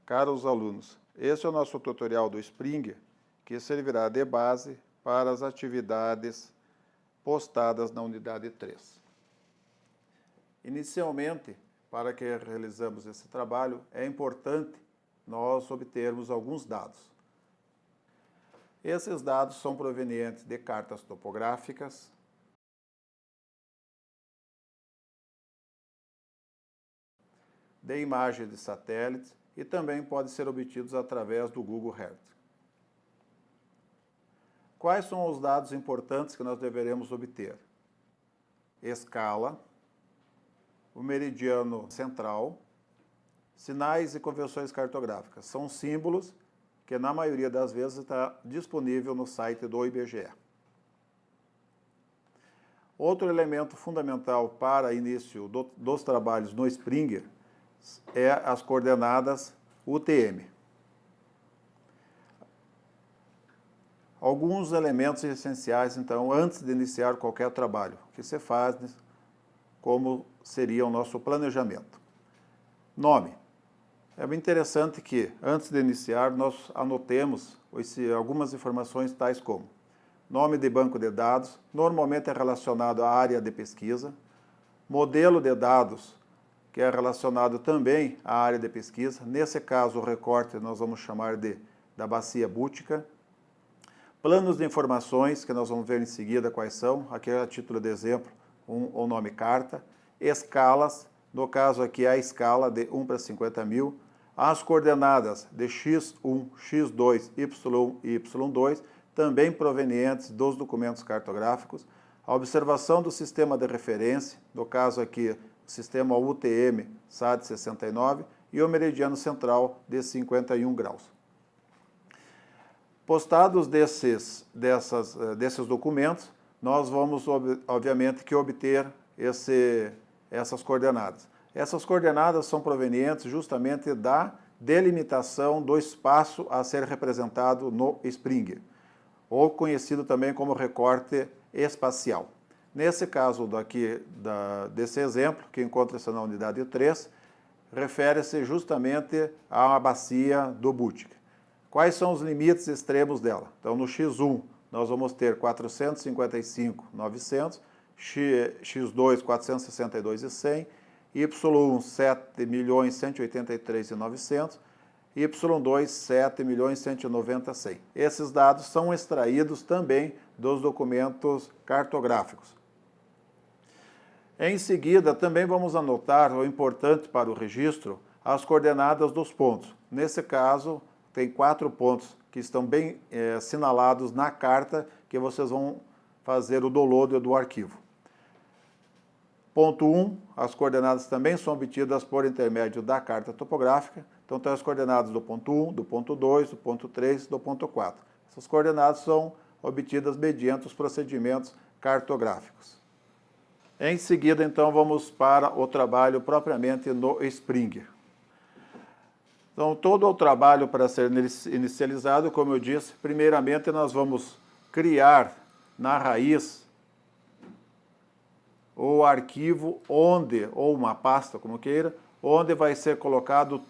Caros alunos, este é o nosso tutorial do Spring, que servirá de base para as atividades postadas na unidade 3. Inicialmente, para que realizamos esse trabalho, é importante nós obtermos alguns dados. Esses dados são provenientes de cartas topográficas, de imagens de satélites e também podem ser obtidos através do Google Earth. Quais são os dados importantes que nós deveremos obter? Escala, o meridiano central, sinais e convenções cartográficas. São símbolos que, na maioria das vezes, está disponível no site do IBGE. Outro elemento fundamental para início dos trabalhos no Springer é as coordenadas UTM. Alguns elementos essenciais, então, antes de iniciar qualquer trabalho, que se faz, como seria o nosso planejamento. Nome. É bem interessante que, antes de iniciar, nós anotemos algumas informações tais como nome de banco de dados, normalmente é relacionado à área de pesquisa, modelo de dados, que é relacionado também à área de pesquisa. Nesse caso, o recorte nós vamos chamar da bacia bútica. Planos de informações, que nós vamos ver em seguida quais são. Aqui, a título de exemplo, o nome carta. Escalas, no caso aqui, a escala de 1 para 50.000. As coordenadas de x1, x2, y1 e y2, também provenientes dos documentos cartográficos. A observação do sistema de referência, no caso aqui, o sistema UTM SAD 69 e o meridiano central de 51 graus. Postados desses documentos, nós vamos, obviamente, que obter essas coordenadas. Essas coordenadas são provenientes justamente da delimitação do espaço a ser representado no Springer, ou conhecido também como recorte espacial. Nesse caso desse exemplo, que encontra-se na unidade 3, refere-se justamente à bacia do Bútica. Quais são os limites extremos dela? Então, no x1, nós vamos ter 455.900, x2, 462.100, y1, 7.183.900, y2, 7.190.100. Esses dados são extraídos também dos documentos cartográficos. Em seguida, também vamos anotar, o importante para o registro, as coordenadas dos pontos. Nesse caso, tem 4 pontos que estão bem assinalados na carta que vocês vão fazer o download do arquivo. Ponto 1, as coordenadas também são obtidas por intermédio da carta topográfica. Então, tem as coordenadas do ponto 1, do ponto 2, do ponto 3 e do ponto 4. Essas coordenadas são obtidas mediante os procedimentos cartográficos. Em seguida, então, vamos para o trabalho propriamente no Springer. Então, todo o trabalho para ser inicializado, como eu disse, primeiramente nós vamos criar na raiz o arquivo onde, ou uma pasta, como queira, onde vai ser colocado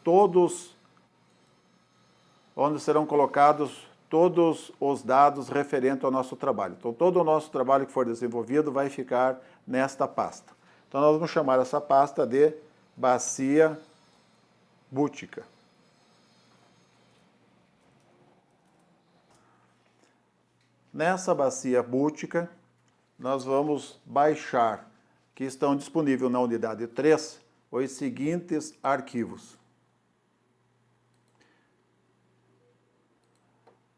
onde serão colocados todos os dados referentes ao nosso trabalho. Então, todo o nosso trabalho que for desenvolvido vai ficar nesta pasta. Então, nós vamos chamar essa pasta de bacia bútica. Nessa bacia bútica, nós vamos baixar, que estão disponíveis na unidade 3, os seguintes arquivos.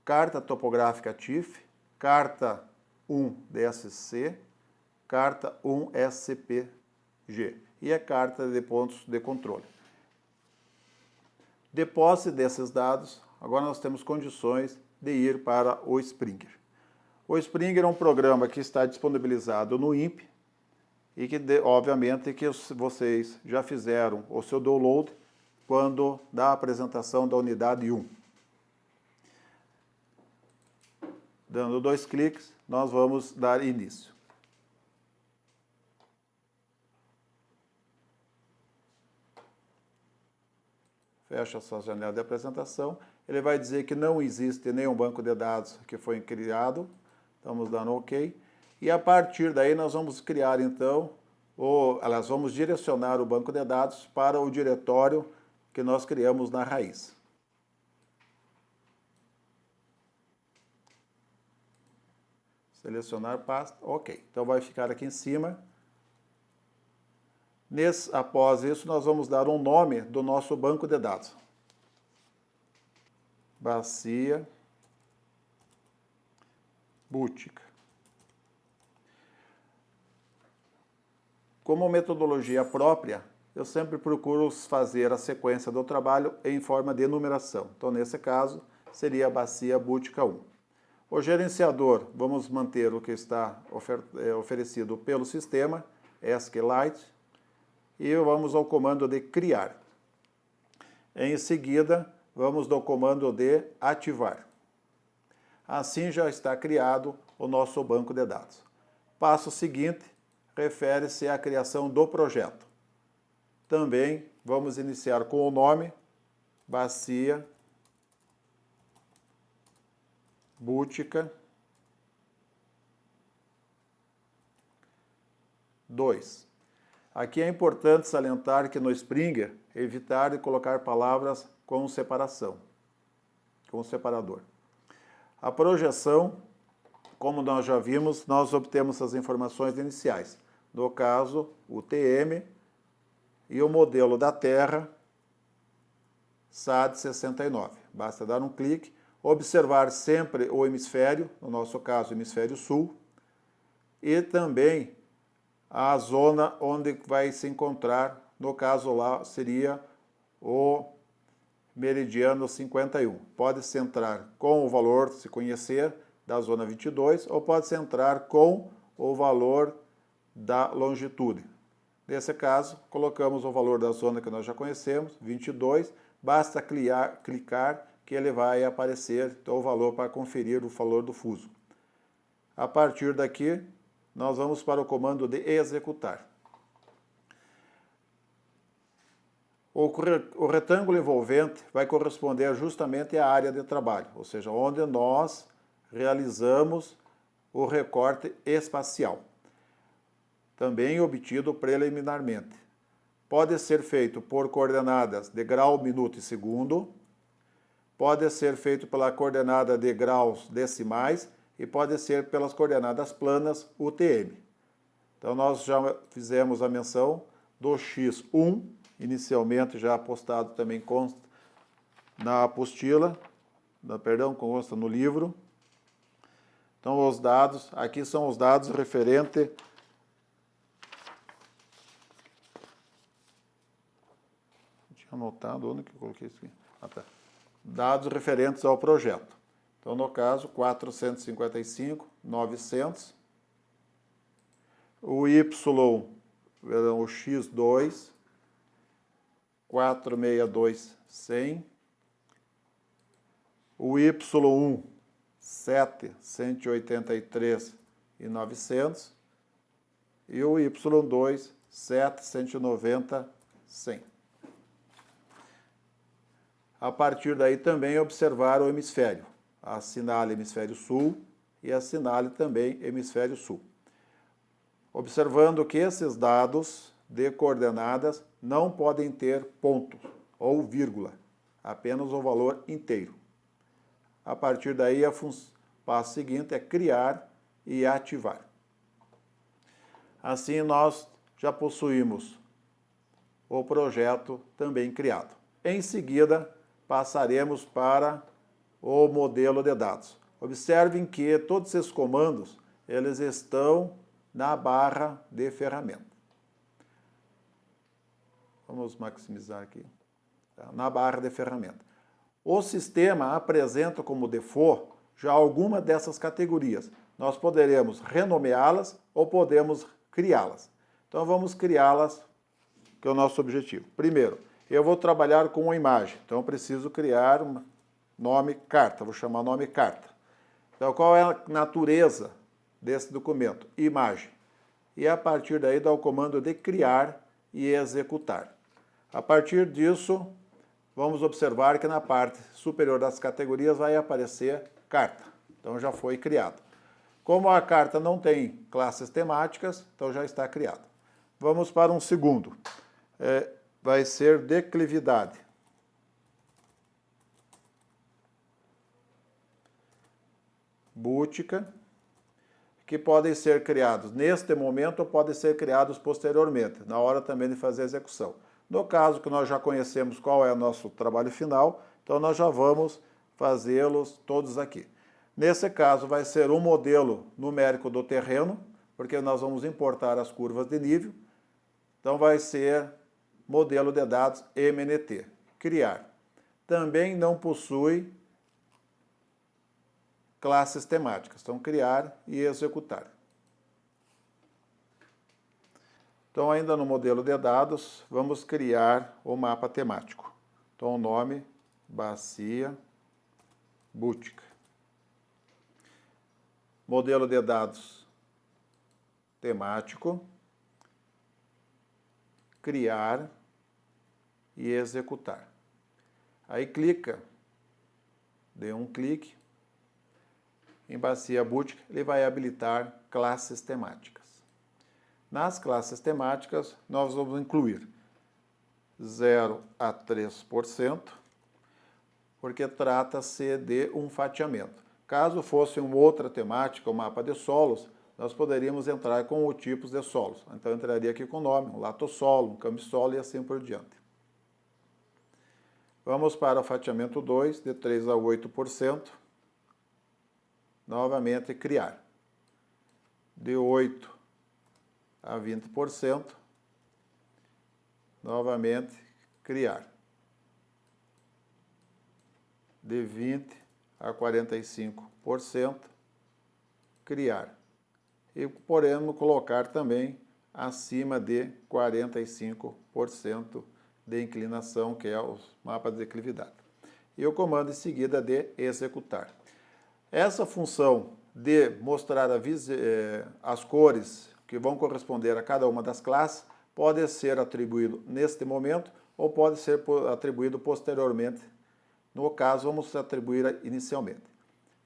Carta topográfica TIFF, carta 1 DSC, carta 1 SCPG e a carta de pontos de controle. De posse desses dados, agora nós temos condições de ir para o Springer. O Springer é um programa que está disponibilizado no INPE e que, obviamente, que vocês já fizeram o seu download quando da apresentação da unidade 1. Dando 2 cliques, nós vamos dar início. fecha essa janela de apresentação, ele vai dizer que não existe nenhum banco de dados que foi criado, estamos dando OK, e a partir daí nós vamos criar então, nós vamos direcionar o banco de dados para o diretório que nós criamos na raiz. Selecionar pasta, OK. Então vai ficar aqui em cima. Após isso, nós vamos dar um nome do nosso banco de dados. Bacia Bútica. Como metodologia própria, eu sempre procuro fazer a sequência do trabalho em forma de numeração. Então, nesse caso, seria a Bacia Bútica 1. O gerenciador, vamos manter o que está oferecido pelo sistema, SQLite, e vamos ao comando de criar. Em seguida, vamos do comando de ativar. Assim já está criado o nosso banco de dados. Passo seguinte refere-se à criação do projeto. Também vamos iniciar com o nome Bacia Bútica 2. Aqui é importante salientar que no Springer, evitar de colocar palavras com separação, com separador. A projeção, como nós já vimos, nós obtemos as informações iniciais. No caso, o TM e o modelo da Terra, SAD 69. Basta dar um clique, observar sempre o hemisfério, no nosso caso, o hemisfério sul, e também a zona onde vai se encontrar, no caso lá seria o meridiano 51. Pode-se entrar com o valor, se conhecer, da zona 22, ou pode-se entrar com o valor da longitude. Nesse caso, colocamos o valor da zona que nós já conhecemos, 22, basta clicar que ele vai aparecer então, o valor para conferir o valor do fuso. A partir daqui, nós vamos para o comando de executar. O retângulo envolvente vai corresponder justamente à área de trabalho, ou seja, onde nós realizamos o recorte espacial, também obtido preliminarmente. Pode ser feito por coordenadas de grau, minuto e segundo, pode ser feito pela coordenada de graus decimais e pode ser pelas coordenadas planas UTM. Então, nós já fizemos a menção do X1, inicialmente já postado também consta na apostila, consta no livro. Então, os dados, aqui são os dados referentes tinha anotado, onde que eu coloquei isso aqui? Ah, tá. Dados referentes ao projeto. Então, no caso, 455.900. O Y, o X2, 462.100. O Y1, 7.183.900. E o Y2, 7.190.100. A partir daí também observar o hemisfério. Assinale hemisfério sul e assinale também hemisfério sul. Observando que esses dados de coordenadas não podem ter ponto ou vírgula, apenas o valor inteiro. A partir daí, o passo seguinte é criar e ativar. Assim, nós já possuímos o projeto também criado. Em seguida, passaremos para o modelo de dados. Observem que todos esses comandos, eles estão na barra de ferramenta. Vamos maximizar aqui. Na barra de ferramenta. O sistema apresenta como default já alguma dessas categorias. Nós poderemos renomeá-las ou podemos criá-las. Então, vamos criá-las, que é o nosso objetivo. Primeiro, eu vou trabalhar com uma imagem. Então, eu preciso criar um nome carta. Vou chamar nome carta. Então, qual é a natureza desse documento? Imagem. E a partir daí, dá o comando de criar e executar. A partir disso, vamos observar que na parte superior das categorias vai aparecer carta. Então já foi criado. Como a carta não tem classes temáticas, então já está criado. Vamos para um segundo. Vai ser declividade. Bútica, que podem ser criados neste momento ou podem ser criados posteriormente, na hora também de fazer a execução. No caso que nós já conhecemos qual é o nosso trabalho final, então nós já vamos fazê-los todos aqui. Nesse caso vai ser um modelo numérico do terreno, porque nós vamos importar as curvas de nível. Então vai ser modelo de dados MNT, criar. Também não possui classes temáticas, então criar e executar. Então ainda no modelo de dados, vamos criar o mapa temático. Então o nome, Bacia Bútica. Modelo de dados temático, criar e executar. Aí clica, dê um clique, em Bacia Bútica, ele vai habilitar classes temáticas. Nas classes temáticas, nós vamos incluir 0 a 3%, porque trata-se de um fatiamento. Caso fosse uma outra temática, o mapa de solos, nós poderíamos entrar com os tipos de solos. Então, eu entraria aqui com o nome, um latossolo, um cambissolo e assim por diante. Vamos para o fatiamento 2, de 3 a 8%. Novamente, criar. De 8 a 20%. Novamente, criar. De 20 a 45%, criar. E podemos colocar também acima de 45% de inclinação, que é o mapa de declividade. E o comando em seguida de executar. Essa função de mostrar as cores que vão corresponder a cada uma das classes pode ser atribuído neste momento ou pode ser atribuído posteriormente. No caso, vamos atribuir inicialmente.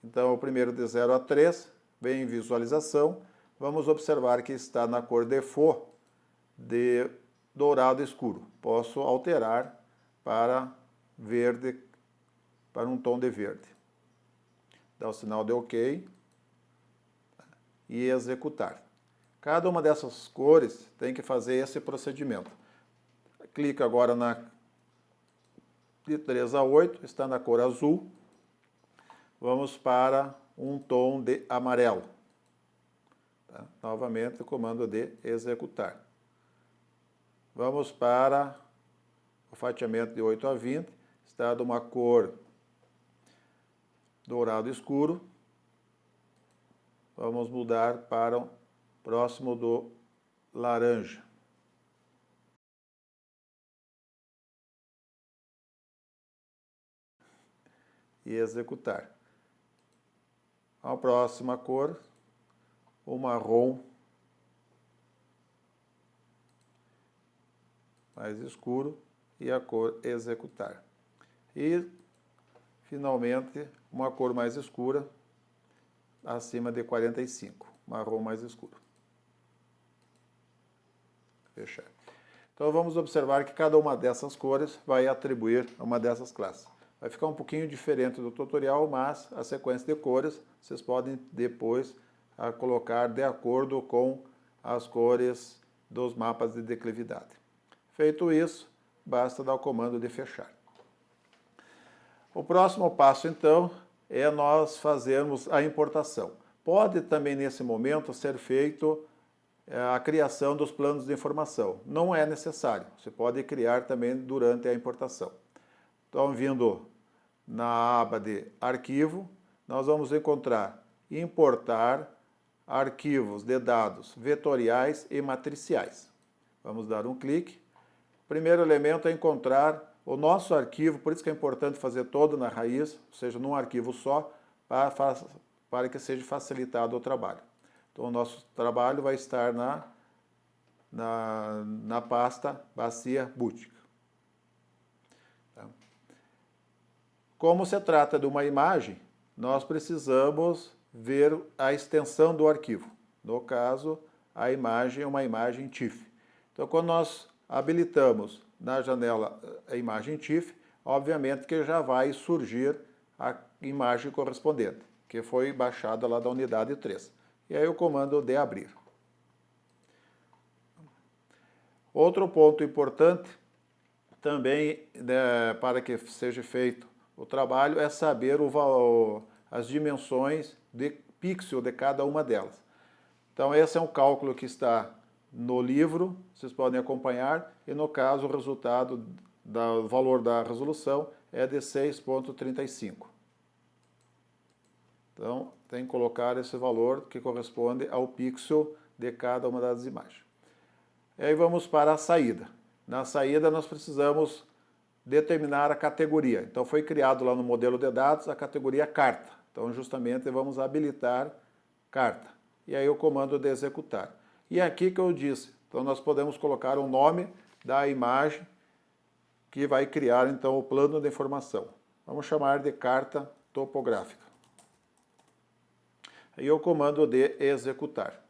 Então, o primeiro de 0 a 3 vem em visualização. Vamos observar que está na cor default de dourado escuro. Posso alterar para verde, para um tom de verde. Dá o sinal de OK e executar. Cada uma dessas cores tem que fazer esse procedimento. Clica agora de 3 a 8, está na cor azul. Vamos para um tom de amarelo. Tá? Novamente, o comando de executar. Vamos para o fatiamento de 8 a 20, está de uma cor dourado escuro. Vamos mudar para o próximo do laranja. E executar. A próxima cor, o marrom mais escuro e a cor executar. E, finalmente, uma cor mais escura, acima de 45, marrom mais escuro. Fechar. Então, vamos observar que cada uma dessas cores vai atribuir a uma dessas classes. Vai ficar um pouquinho diferente do tutorial, mas a sequência de cores vocês podem depois colocar de acordo com as cores dos mapas de declividade. Feito isso, basta dar o comando de fechar. O próximo passo, então, é nós fazermos a importação. Pode também, nesse momento, ser feito a criação dos planos de informação. Não é necessário, você pode criar também durante a importação. Então, vindo na aba de arquivo, nós vamos encontrar importar arquivos de dados vetoriais e matriciais. Vamos dar um clique. O primeiro elemento é encontrar o nosso arquivo, por isso que é importante fazer todo na raiz, ou seja, num arquivo só, para que seja facilitado o trabalho. Então, o nosso trabalho vai estar na pasta Bacia Bútica. Tá? Como se trata de uma imagem, nós precisamos ver a extensão do arquivo. No caso, a imagem é uma imagem TIFF. Então, quando nós habilitamos na janela a imagem TIFF, obviamente que já vai surgir a imagem correspondente, que foi baixada lá da unidade 3. E aí o comando de abrir. Outro ponto importante também, né, para que seja feito o trabalho, é saber as dimensões de pixel de cada uma delas. Então esse é um cálculo que está no livro, vocês podem acompanhar, e no caso o resultado do valor da resolução é de 6,35. Então tem que colocar esse valor que corresponde ao pixel de cada uma das imagens. E aí vamos para a saída. Na saída nós precisamos determinar a categoria. Então foi criado lá no modelo de dados a categoria carta. Então justamente vamos habilitar carta. E aí o comando de executar. E aqui que eu disse, então nós podemos colocar o nome da imagem que vai criar então o plano de informação. Vamos chamar de carta topográfica. Aí o comando de executar.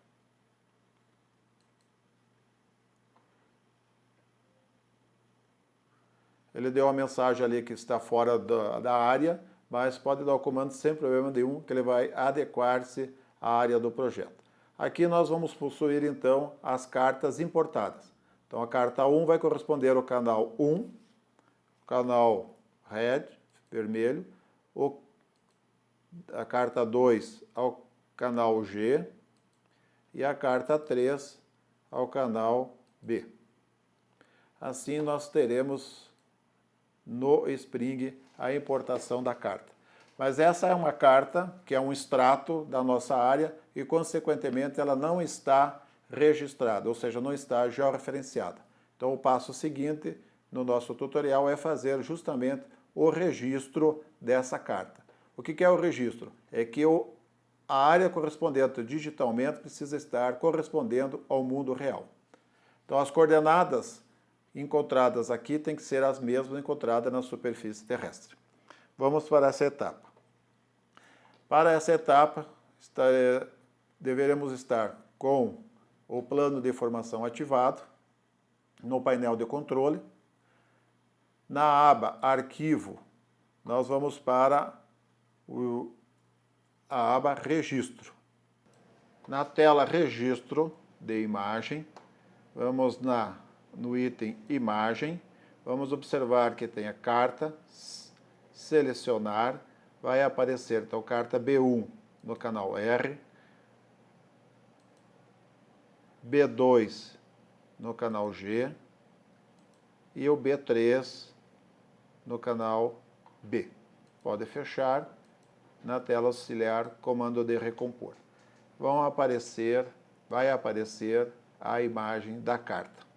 Ele deu uma mensagem ali que está fora da área, mas pode dar o comando sem problema nenhum, que ele vai adequar-se à área do projeto. Aqui nós vamos possuir, então, as cartas importadas. Então, a carta 1 vai corresponder ao canal 1, canal red, vermelho, a carta 2 ao canal G e a carta 3 ao canal B. Assim, nós teremos no Spring a importação da carta. Mas essa é uma carta que é um extrato da nossa área e, consequentemente, ela não está registrada, ou seja, não está georreferenciada. Então, o passo seguinte no nosso tutorial é fazer justamente o registro dessa carta. O que é o registro? É que a área correspondente digitalmente precisa estar correspondendo ao mundo real. Então, as coordenadas encontradas aqui têm que ser as mesmas encontradas na superfície terrestre. Vamos para essa etapa. Para essa etapa, deveremos estar com o plano de informação ativado no painel de controle. Na aba Arquivo, nós vamos para a aba Registro. Na tela Registro de imagem, vamos no item Imagem, vamos observar que tem a carta, selecionar, vai aparecer então carta B1 no canal R, B2 no canal G e o B3 no canal B. Pode fechar na tela auxiliar comando de recompor. Vai aparecer a imagem da carta.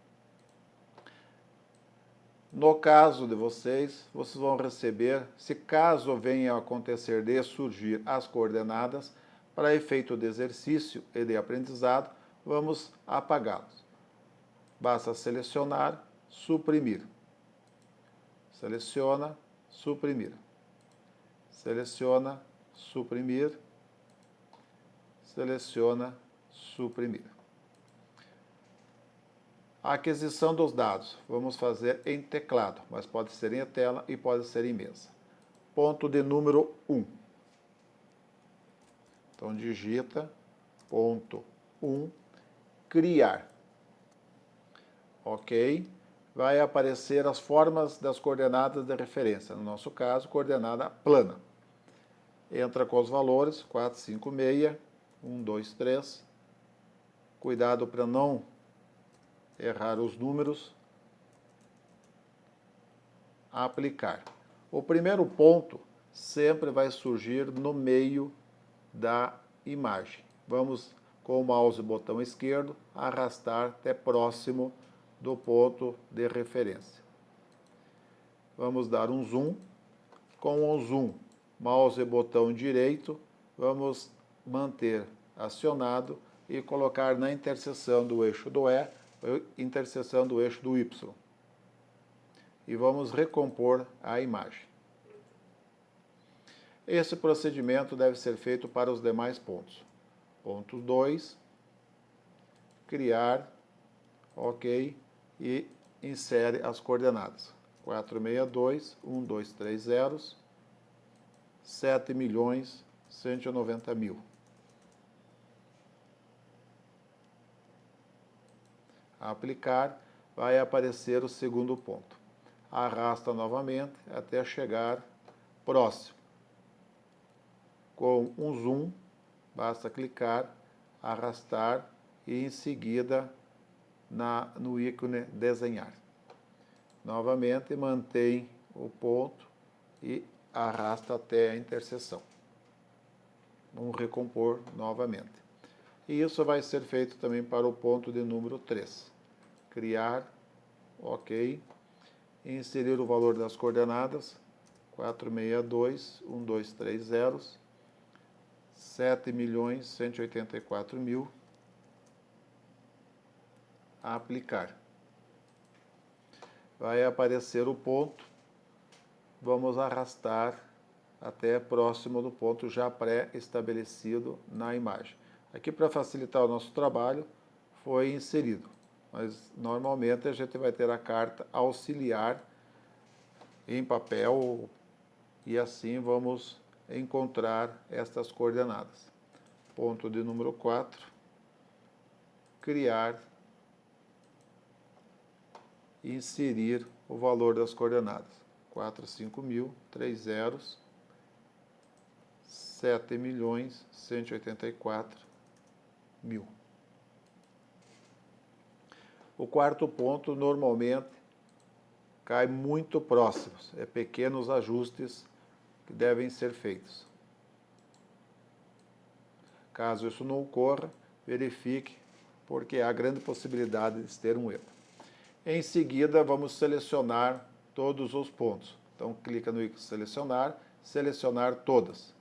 No caso de vocês vão receber, se caso venha a acontecer de surgir as coordenadas, para efeito de exercício e de aprendizado, vamos apagá-los. Basta selecionar, suprimir. Seleciona, suprimir. Seleciona, suprimir. Seleciona, suprimir. A aquisição dos dados, vamos fazer em teclado, mas pode ser em tela e pode ser em mesa. Ponto de número 1. Então, digita ponto 1, criar. Ok? Vai aparecer as formas das coordenadas de referência. No nosso caso, coordenada plana. Entra com os valores 456, 1, 2, 3. Cuidado para não errar os números, aplicar. O primeiro ponto sempre vai surgir no meio da imagem. Vamos, com o mouse e botão esquerdo, arrastar até próximo do ponto de referência. Vamos dar um zoom. Com o zoom, mouse e botão direito, vamos manter acionado e colocar na interseção do eixo do E, interseção do eixo do Y. E vamos recompor a imagem. Esse procedimento deve ser feito para os demais pontos. Ponto 2, criar, ok, e insere as coordenadas. 462, 1, 2, 3 zeros, 7.190.000. Aplicar, vai aparecer o segundo ponto. Arrasta novamente até chegar próximo. Com um zoom, basta clicar, arrastar e em seguida no ícone desenhar. Novamente mantém o ponto e arrasta até a interseção. Vamos recompor novamente. E isso vai ser feito também para o ponto de número 3. Criar, ok, inserir o valor das coordenadas, 462, 1, 2, 3 zeros, 7.184.000, aplicar. Vai aparecer o ponto, vamos arrastar até próximo do ponto já pré-estabelecido na imagem. Aqui, para facilitar o nosso trabalho, foi inserido, mas normalmente a gente vai ter a carta auxiliar em papel e assim vamos encontrar estas coordenadas. Ponto de número 4, criar, e inserir o valor das coordenadas. 405.000, 3 zeros, 7.184.000. O quarto ponto normalmente cai muito próximos, pequenos ajustes que devem ser feitos. Caso isso não ocorra, verifique, porque há grande possibilidade de ter um erro. Em seguida, vamos selecionar todos os pontos. Então, clica no ícone selecionar, selecionar todas.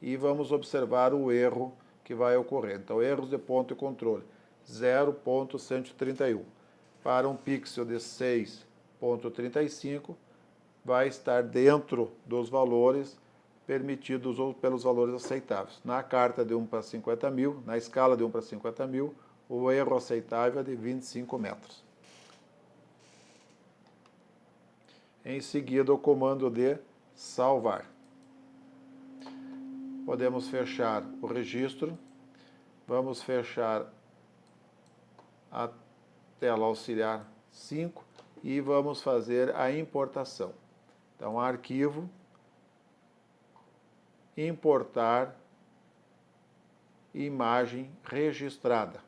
E vamos observar o erro que vai ocorrer. Então, erros de ponto e controle, 0.131. Para um pixel de 6.35, vai estar dentro dos valores permitidos ou pelos valores aceitáveis. Na carta de 1 para 50.000, na escala de 1 para 50.000, o erro aceitável é de 25 metros. Em seguida, o comando de salvar. Podemos fechar o registro. Vamos fechar a tela auxiliar 5 e vamos fazer a importação. Então, arquivo, importar imagem registrada.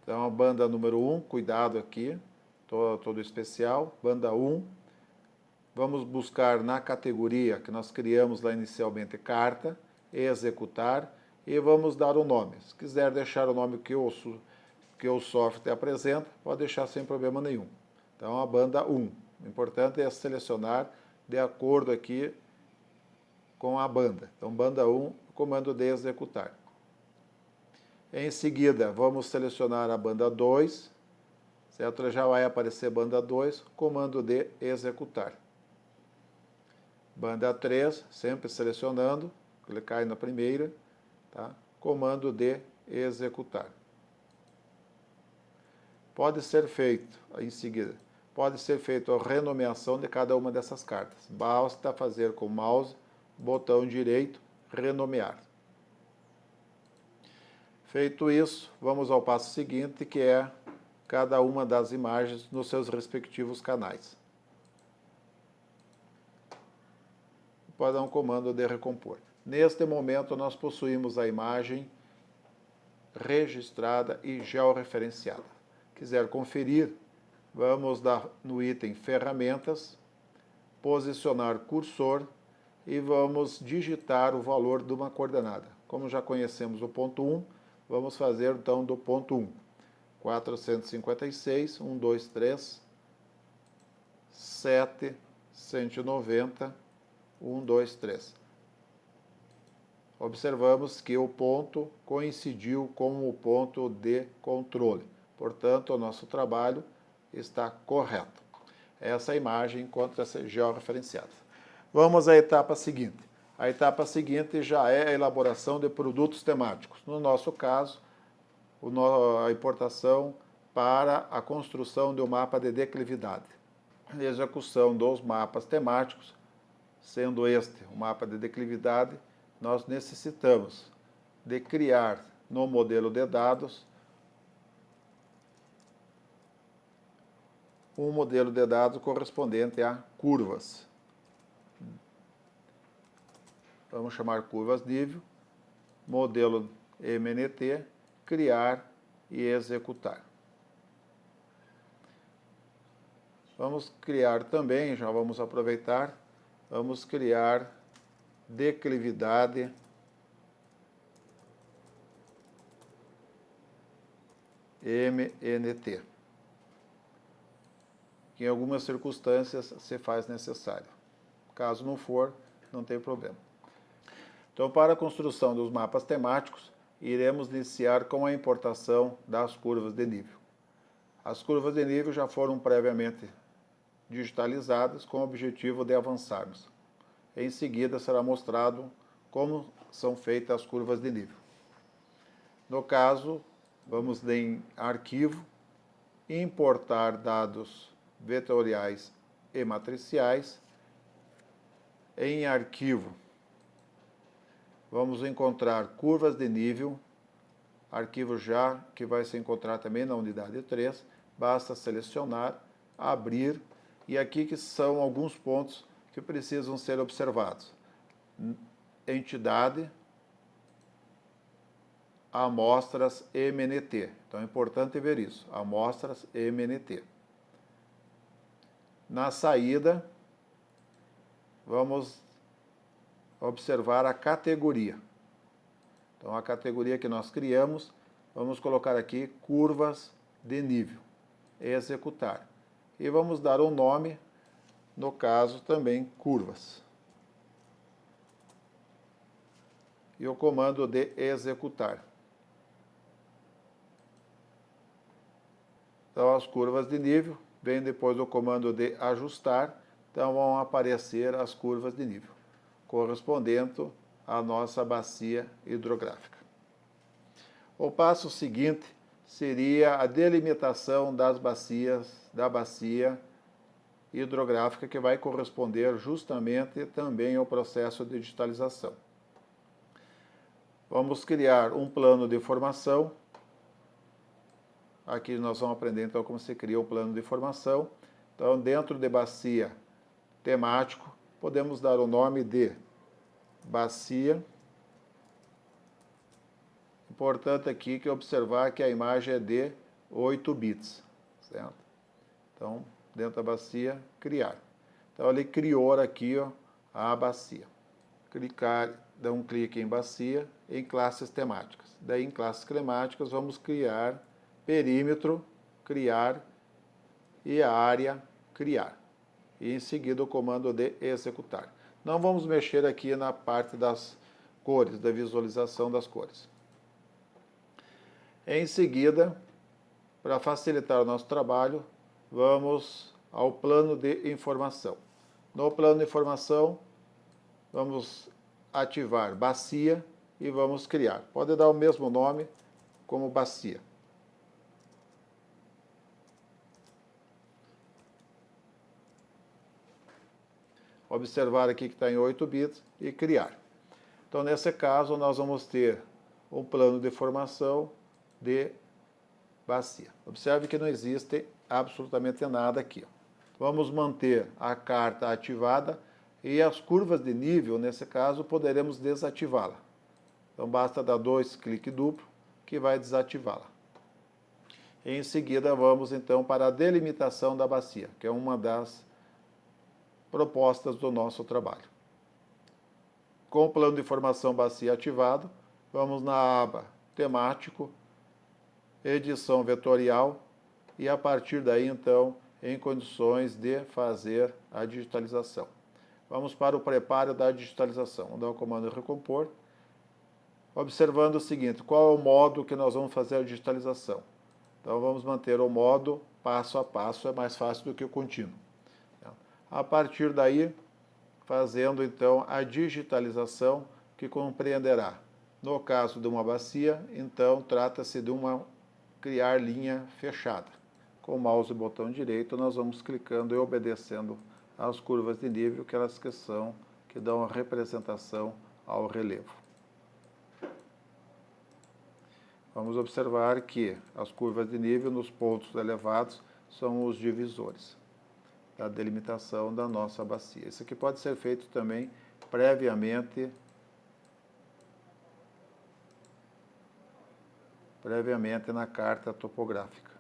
Então, a banda número 1, cuidado aqui, todo especial, banda 1. Vamos buscar na categoria que nós criamos lá inicialmente, carta, executar, e vamos dar o nome. Se quiser deixar o nome que o software apresenta, pode deixar sem problema nenhum. Então, a banda 1. O importante é selecionar de acordo aqui com a banda. Então, banda 1, comando de executar. Em seguida, vamos selecionar a banda 2, certo? Já vai aparecer banda 2, comando de executar. Banda 3, sempre selecionando, clicar na primeira, tá? Comando de executar. Pode ser feito, em seguida, pode ser feita a renomeação de cada uma dessas cartas. Basta fazer com o mouse, botão direito, renomear. Feito isso, vamos ao passo seguinte, que é cada uma das imagens nos seus respectivos canais. Pode dar um comando de recompor. Neste momento, nós possuímos a imagem registrada e georreferenciada. Quiser conferir, vamos no item Ferramentas, posicionar cursor e vamos digitar o valor de uma coordenada. Como já conhecemos o ponto 1, vamos fazer então do ponto 1. 456, 1, 2, 3, 7, 190, 1, 2, 3. Observamos que o ponto coincidiu com o ponto de controle. Portanto, o nosso trabalho está correto. Essa imagem encontra-se georreferenciada. Vamos à etapa seguinte. A etapa seguinte já é a elaboração de produtos temáticos. No nosso caso, a importação para a construção de um mapa de declividade. A execução dos mapas temáticos, sendo este o mapa de declividade, nós necessitamos de criar no modelo de dados um modelo de dados correspondente a curvas. Vamos chamar curvas nível, modelo MNT, criar e executar. Vamos criar também, já vamos aproveitar, vamos criar declividade MNT, que em algumas circunstâncias se faz necessário. Caso não for, não tem problema. Então, para a construção dos mapas temáticos, iremos iniciar com a importação das curvas de nível. As curvas de nível já foram previamente digitalizadas com o objetivo de avançarmos. Em seguida, será mostrado como são feitas as curvas de nível. No caso, vamos em arquivo, importar dados vetoriais e matriciais. Em arquivo, vamos encontrar curvas de nível, arquivo já que vai se encontrar também na unidade 3, basta selecionar, abrir, e aqui que são alguns pontos que precisam ser observados. Entidade, amostras MNT. Então é importante ver isso, amostras MNT. Na saída, vamos observar a categoria. Então, a categoria que nós criamos, vamos colocar aqui curvas de nível, executar. E vamos dar um nome, no caso também curvas. E o comando de executar. Então, as curvas de nível, vem depois o comando de ajustar, então vão aparecer as curvas de nível, correspondendo à nossa bacia hidrográfica. O passo seguinte seria a delimitação das bacias, da bacia hidrográfica, que vai corresponder justamente também ao processo de digitalização. Vamos criar um plano de formação. Aqui nós vamos aprender então como se cria um plano de formação. Então, dentro de bacia temático, podemos dar o nome de bacia. Importante aqui que observar que a imagem é de 8 bits, certo? Então, dentro da bacia, criar. Então, ele criou aqui, ó, a bacia. Clicar, dá um clique em bacia, em classes temáticas. Daí, em classes temáticas, vamos criar perímetro, criar, e a área, criar. E em seguida o comando de executar. Não vamos mexer aqui na parte das cores, da visualização das cores. Em seguida, para facilitar o nosso trabalho, vamos ao plano de informação. No plano de informação, vamos ativar bacia e vamos criar. Pode dar o mesmo nome como bacia. Observar aqui que está em 8 bits e criar. Então, nesse caso, nós vamos ter um plano de formação de bacia. Observe que não existe absolutamente nada aqui. Vamos manter a carta ativada e as curvas de nível, nesse caso, poderemos desativá-la. Então, basta dar 2 cliques duplo que vai desativá-la. Em seguida, vamos então para a delimitação da bacia, que é uma das propostas do nosso trabalho. Com o plano de formação bacia ativado, vamos na aba temático, edição vetorial, e a partir daí, então, em condições de fazer a digitalização. Vamos para o preparo da digitalização. Vamos dar o comando recompor, observando o seguinte: qual é o modo que nós vamos fazer a digitalização? Então, vamos manter o modo passo a passo, é mais fácil do que o contínuo. A partir daí, fazendo então a digitalização que compreenderá. No caso de uma bacia, então trata-se de criar linha fechada. Com o mouse e botão direito, nós vamos clicando e obedecendo às curvas de nível, que dão a representação ao relevo. Vamos observar que as curvas de nível nos pontos elevados são os divisores da delimitação da nossa bacia. Isso aqui pode ser feito também previamente na carta topográfica.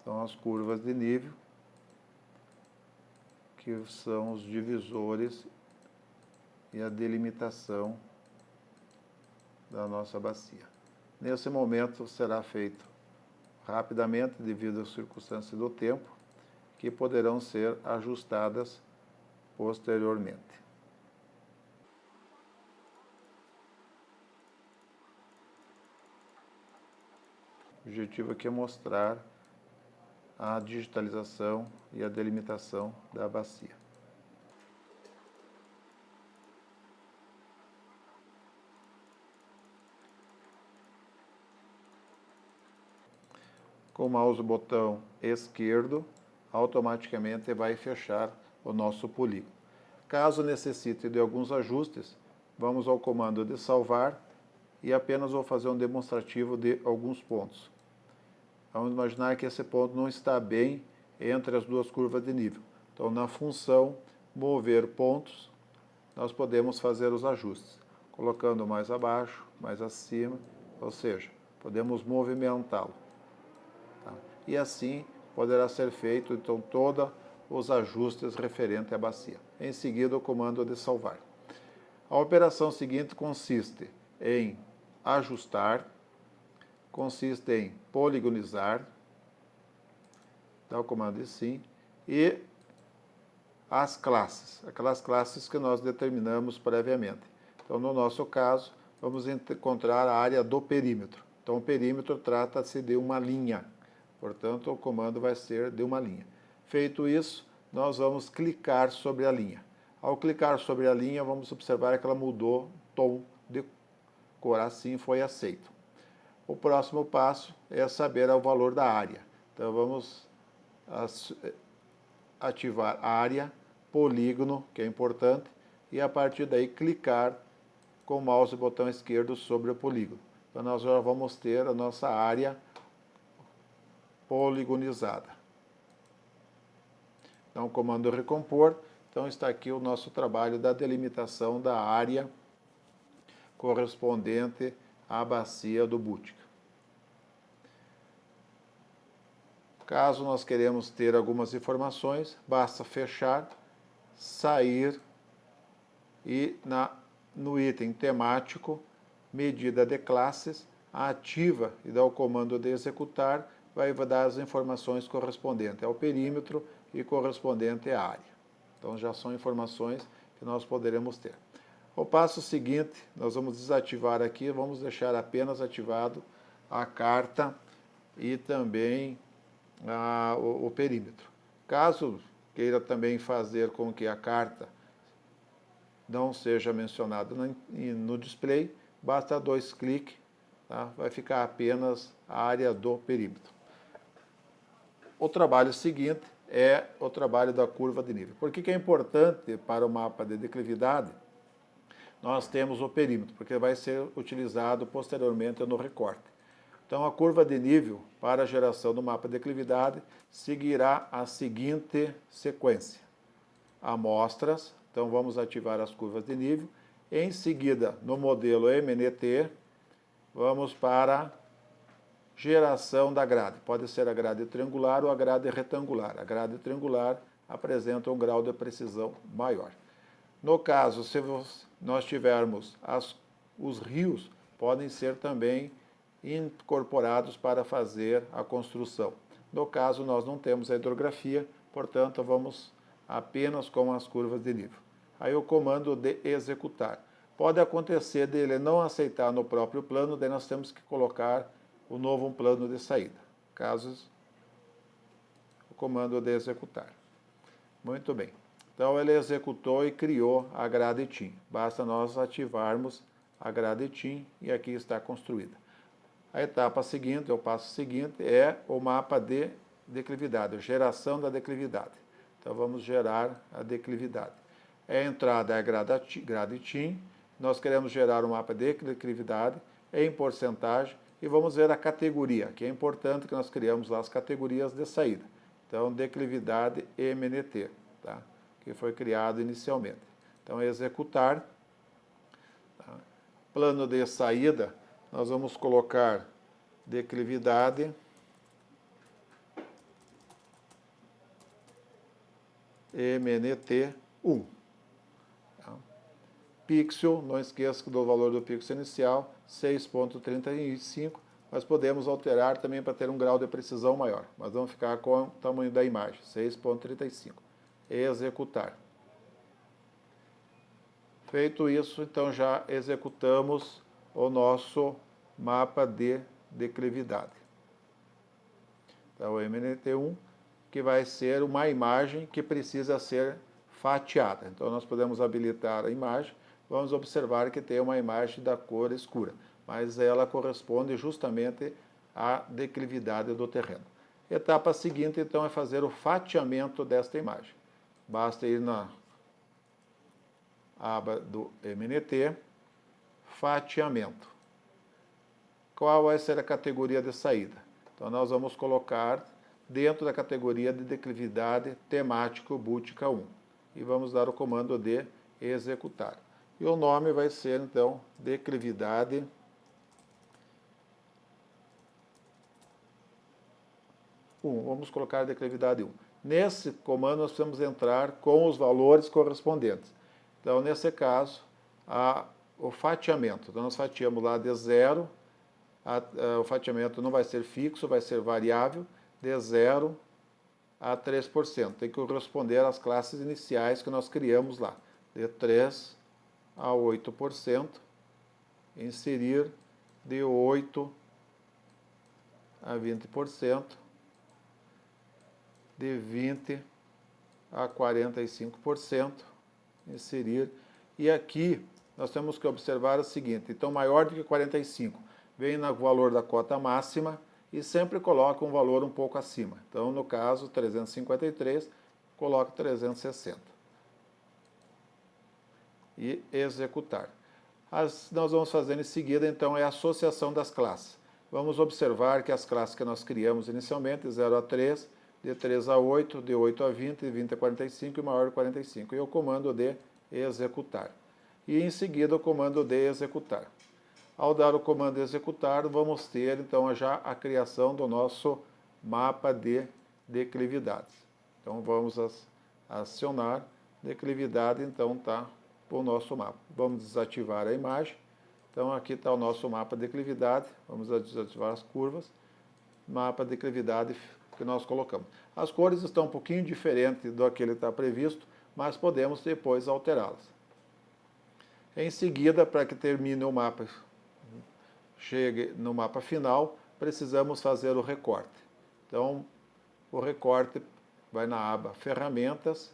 Então, as curvas de nível, que são os divisores e a delimitação da nossa bacia. Nesse momento será feito rapidamente, devido às circunstâncias do tempo, que poderão ser ajustadas posteriormente. O objetivo aqui é mostrar a digitalização e a delimitação da bacia. Com o mouse e botão esquerdo, automaticamente vai fechar o nosso polígono. Caso necessite de alguns ajustes, vamos ao comando de salvar e apenas vou fazer um demonstrativo de alguns pontos. Vamos imaginar que esse ponto não está bem entre as duas curvas de nível. Então, na função mover pontos, nós podemos fazer os ajustes, colocando mais abaixo, mais acima, ou seja, podemos movimentá-lo. Tá? E assim poderá ser feito, então, todos os ajustes referentes à bacia. Em seguida, o comando de salvar. A operação seguinte consiste em ajustar, consiste em poligonizar, dá o comando de sim, e as classes, aquelas classes que nós determinamos previamente. Então, no nosso caso, vamos encontrar a área do perímetro. Então, o perímetro trata-se de uma linha, portanto, o comando vai ser de uma linha. Feito isso, nós vamos clicar sobre a linha. Ao clicar sobre a linha, vamos observar que ela mudou tom de cor, assim foi aceito. O próximo passo é saber o valor da área. Então, vamos ativar área, polígono, que é importante, e a partir daí clicar com o mouse e botão esquerdo sobre o polígono. Então, nós já vamos ter a nossa área poligonizada. Então, comando recompor. Então, está aqui o nosso trabalho da delimitação da área correspondente à bacia do Bútica. Caso nós queremos ter algumas informações, basta fechar, sair e no item temático, medida de classes, ativa e dá o comando de executar, vai dar as informações correspondentes ao perímetro e correspondente à área. Então, já são informações que nós poderemos ter. O passo seguinte, nós vamos desativar aqui, vamos deixar apenas ativado a carta e também o perímetro. Caso queira também fazer com que a carta não seja mencionada no display, basta 2 cliques, tá? Vai ficar apenas a área do perímetro. O trabalho seguinte é o trabalho da curva de nível. Por que é importante para o mapa de declividade? Nós temos o perímetro, porque vai ser utilizado posteriormente no recorte. Então, a curva de nível para a geração do mapa de declividade seguirá a seguinte sequência. Amostras, então vamos ativar as curvas de nível. Em seguida, no modelo MNT, vamos para geração da grade. Pode ser a grade triangular ou a grade retangular. A grade triangular apresenta um grau de precisão maior. No caso, se nós tivermos os rios, podem ser também incorporados para fazer a construção. No caso, nós não temos a hidrografia, portanto, vamos apenas com as curvas de nível. Aí o comando de executar. Pode acontecer dele não aceitar no próprio plano, daí nós temos que colocar o novo plano de saída. Caso o comando de executar. Muito bem. Então, ele executou e criou a grade TIM. Basta nós ativarmos a grade TIM e aqui está construída. A etapa seguinte, o passo seguinte, é o mapa de declividade, a geração da declividade. Então, vamos gerar a declividade. A entrada é a grade TIM. Nós queremos gerar um mapa de declividade em porcentagem e vamos ver a categoria, que é importante que nós criamos lá as categorias de saída. Então, declividade MNT, tá? Que foi criado inicialmente. Então, executar. Tá? Plano de saída, nós vamos colocar declividade MNT1. Tá? Pixel, não esqueça do valor do pixel inicial, 6,35, mas podemos alterar também para ter um grau de precisão maior. Mas vamos ficar com o tamanho da imagem, 6,35. Executar. Feito isso, então já executamos o nosso mapa de declividade. Então, o MNT1, que vai ser uma imagem que precisa ser fatiada. Então, nós podemos habilitar a imagem, vamos observar que tem uma imagem da cor escura, mas ela corresponde justamente à declividade do terreno. Etapa seguinte, então, é fazer o fatiamento desta imagem. Basta ir na aba do MNT, fatiamento. Qual vai ser a categoria de saída? Então, nós vamos colocar dentro da categoria de declividade temático bútica 1. E vamos dar o comando de executar. E o nome vai ser, então, declividade 1. Vamos colocar declividade 1. Nesse comando, nós precisamos entrar com os valores correspondentes. Então, nesse caso, o fatiamento. Então, nós fatiamos lá de 0, o fatiamento não vai ser fixo, vai ser variável, de 0 a 3%. Tem que corresponder às classes iniciais que nós criamos lá, de 3 a 8%, inserir de 8 a 20%, de 20 a 45%, inserir. E aqui nós temos que observar o seguinte, então maior do que 45, vem no valor da cota máxima e sempre coloca um valor um pouco acima. Então, no caso, 353, coloca 360. E executar. Nós vamos fazer em seguida, então, é a associação das classes. Vamos observar que as classes que nós criamos inicialmente, 0 a 3, de 3 a 8, de 8 a 20, de 20 a 45 e maior de 45. E o comando de executar. E em seguida o comando de executar. Ao dar o comando de executar, vamos ter então já a criação do nosso mapa de declividades. Então vamos acionar declividade, então está o nosso mapa. Vamos desativar a imagem. Então aqui está o nosso mapa de declividade. Vamos desativar as curvas. Mapa de declividade que nós colocamos. As cores estão um pouquinho diferentes do que está previsto, mas podemos depois alterá-las. Em seguida, para que termine o mapa, chegue no mapa final, precisamos fazer o recorte. Então, o recorte vai na aba Ferramentas,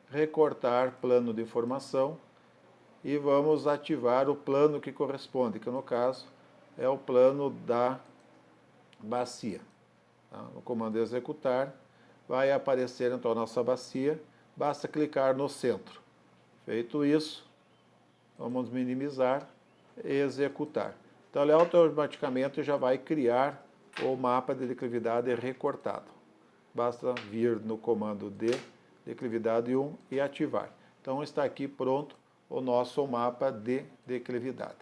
Recortar plano de informação e vamos ativar o plano que corresponde, que no caso é o plano da bacia. Tá? No comando executar, vai aparecer então a nossa bacia, basta clicar no centro. Feito isso, vamos minimizar e executar. Então, ele automaticamente já vai criar o mapa de declividade recortado. Basta vir no comando de declividade 1 e ativar. Então, está aqui pronto o nosso mapa de declividade.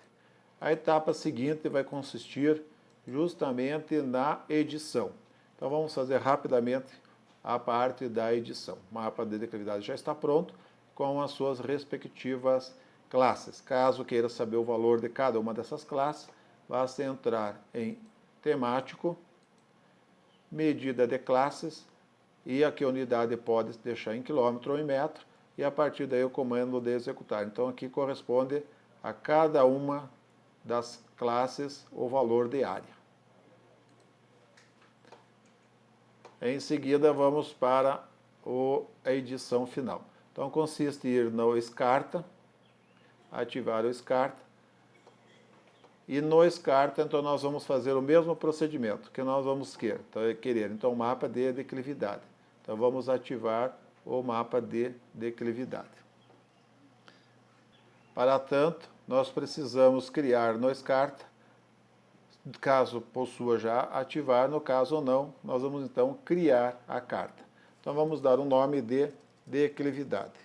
A etapa seguinte vai consistir justamente na edição. Então, vamos fazer rapidamente a parte da edição. O mapa de declividade já está pronto, com as suas respectivas classes. Caso queira saber o valor de cada uma dessas classes, basta entrar em temático, medida de classes, e aqui a unidade pode deixar em quilômetro ou em metro, e a partir daí o comando de executar. Então aqui corresponde a cada uma das classes o valor de área. Em seguida, vamos para a edição final. Então, consiste em ir no Scarta, ativar o Scarta, e no Scarta, então, nós vamos fazer o mesmo procedimento que nós vamos querer. Então, mapa de declividade. Então, vamos ativar o mapa de declividade. Para tanto, nós precisamos criar no Scarta, caso possua já, ativar, no caso não, nós vamos então criar a carta. Então vamos dar um nome de declividade.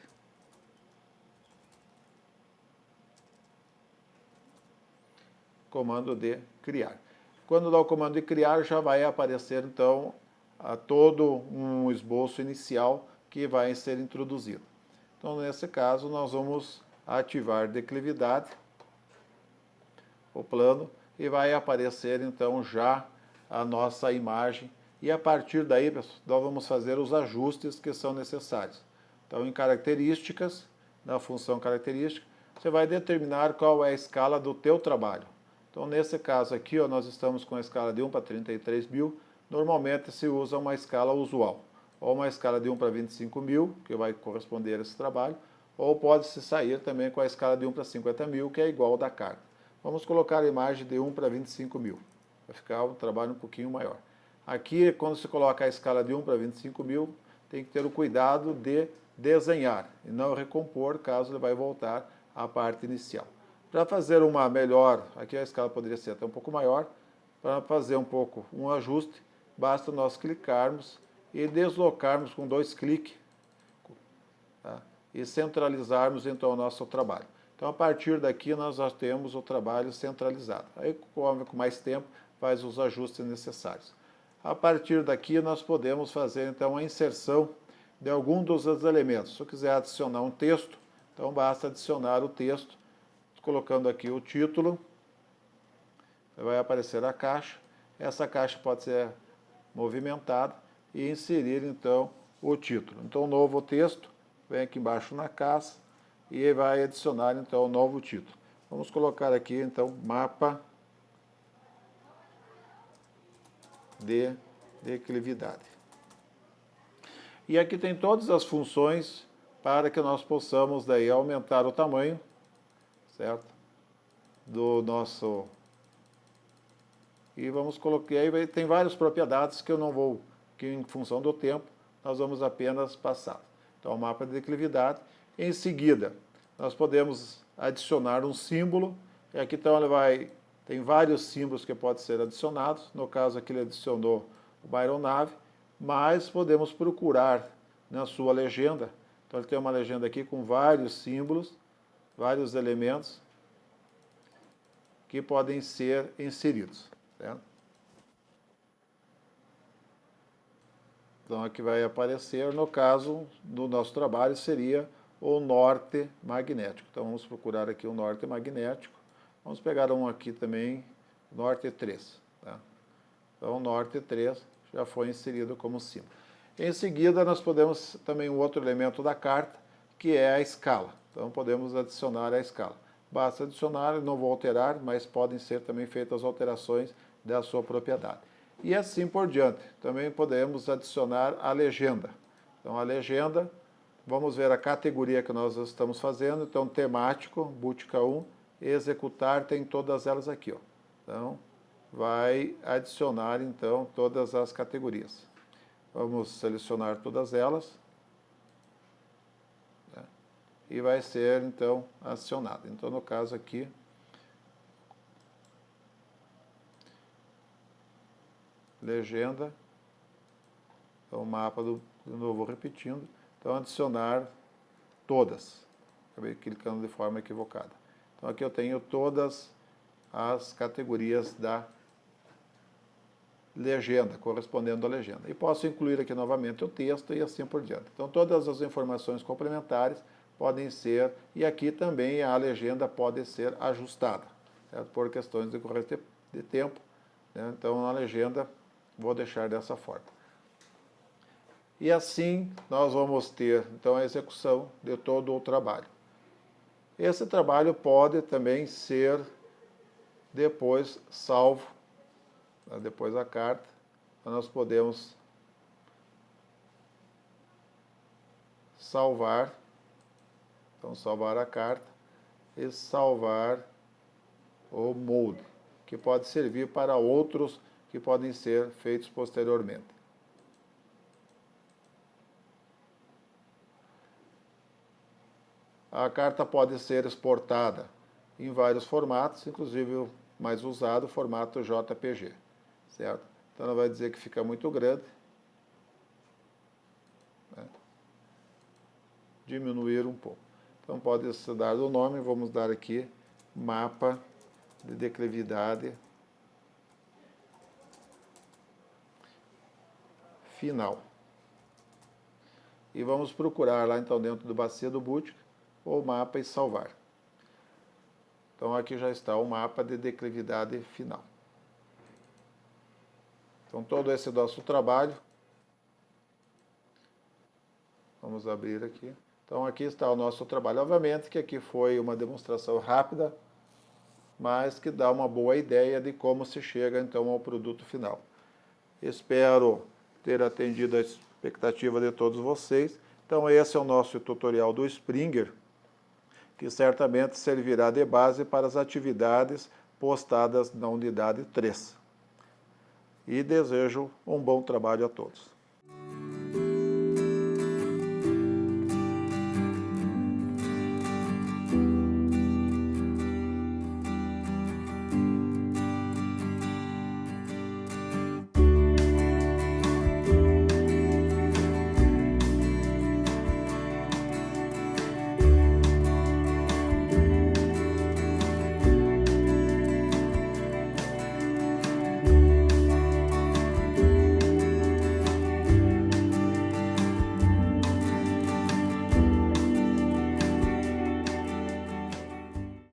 Comando de criar. Quando dá o comando de criar, já vai aparecer então todo um esboço inicial que vai ser introduzido. Então nesse caso nós vamos ativar declividade, o plano, e vai aparecer então já a nossa imagem. E a partir daí, pessoal, nós vamos fazer os ajustes que são necessários. Então, em características, na função característica, você vai determinar qual é a escala do teu trabalho. Então, nesse caso aqui, ó, nós estamos com a escala de 1 para 33 mil. Normalmente se usa uma escala usual, ou uma escala de 1 para 25 mil, que vai corresponder a esse trabalho, ou pode-se sair também com a escala de 1 para 50 mil, que é igual da carta. Vamos colocar a imagem de 1 para 25 mil, vai ficar um trabalho um pouquinho maior. Aqui, quando se coloca a escala de 1 para 25 mil, tem que ter o cuidado de desenhar e não recompor, caso ele vai voltar à parte inicial. Para fazer uma melhor, aqui a escala poderia ser até um pouco maior, para fazer um ajuste, basta nós clicarmos e deslocarmos com 2 cliques, tá? E centralizarmos então o nosso trabalho. Então, a partir daqui, nós já temos o trabalho centralizado. Aí, com mais tempo, faz os ajustes necessários. A partir daqui, nós podemos fazer, então, a inserção de algum dos elementos. Se eu quiser adicionar um texto, então basta adicionar o texto, colocando aqui o título, vai aparecer a caixa. Essa caixa pode ser movimentada e inserir, então, o título. Então, novo texto, vem aqui embaixo na caixa, e vai adicionar, então, o novo título. Vamos colocar aqui, então, mapa de declividade. E aqui tem todas as funções para que nós possamos daí aumentar o tamanho, certo? Do nosso... E vamos colocar, aí tem várias propriedades que eu não vou, que em função do tempo, nós vamos apenas passar. Então, o mapa de declividade. Em seguida, nós podemos adicionar um símbolo, e aqui então tem vários símbolos que podem ser adicionados. No caso aqui ele adicionou o Byronave, mas podemos procurar na sua legenda. Então ele tem uma legenda aqui com vários símbolos, vários elementos que podem ser inseridos, certo? Então aqui vai aparecer, no caso do nosso trabalho, seria o norte magnético. Então vamos procurar aqui o norte magnético. Vamos pegar um aqui também, norte 3. Tá? Então o norte 3 já foi inserido como símbolo. Em seguida nós podemos também um outro elemento da carta, que é a escala. Então podemos adicionar a escala. Basta adicionar, não vou alterar, mas podem ser também feitas alterações da sua propriedade. E assim por diante. Também podemos adicionar a legenda. Então, a legenda, vamos ver a categoria que nós estamos fazendo. Então, temático, Bútica 1, executar, tem todas elas aqui, ó. Então, vai adicionar, então, todas as categorias. Vamos selecionar todas elas. Né? E vai ser, então, acionado. Então, no caso aqui, legenda, então, o mapa de novo repetindo, então adicionar todas, acabei clicando de forma equivocada. Então aqui eu tenho todas as categorias da legenda, correspondendo à legenda. E posso incluir aqui novamente o texto e assim por diante. Então todas as informações complementares podem ser, e aqui também a legenda pode ser ajustada, certo? Por questões de tempo, né? Então a legenda vou deixar dessa forma. E assim nós vamos ter, então, a execução de todo o trabalho. Esse trabalho pode também ser depois salvo, depois da carta, nós podemos salvar, então salvar a carta e salvar o molde, que pode servir para outros que podem ser feitos posteriormente. A carta pode ser exportada em vários formatos, inclusive o mais usado, o formato JPG, certo? Então ela vai dizer que fica muito grande, né? Diminuir um pouco. Então pode ser dado o nome, vamos dar aqui mapa de declividade final. E vamos procurar lá então dentro do bacia do Boolean o mapa e salvar. Então aqui já está o mapa de declividade final. Então todo esse nosso trabalho, vamos abrir aqui. Então aqui está o nosso trabalho. Obviamente que aqui foi uma demonstração rápida, mas que dá uma boa ideia de como se chega então ao produto final. Espero ter atendido a expectativa de todos vocês. Então esse é o nosso tutorial do Springer, que certamente servirá de base para as atividades postadas na unidade 3. E desejo um bom trabalho a todos.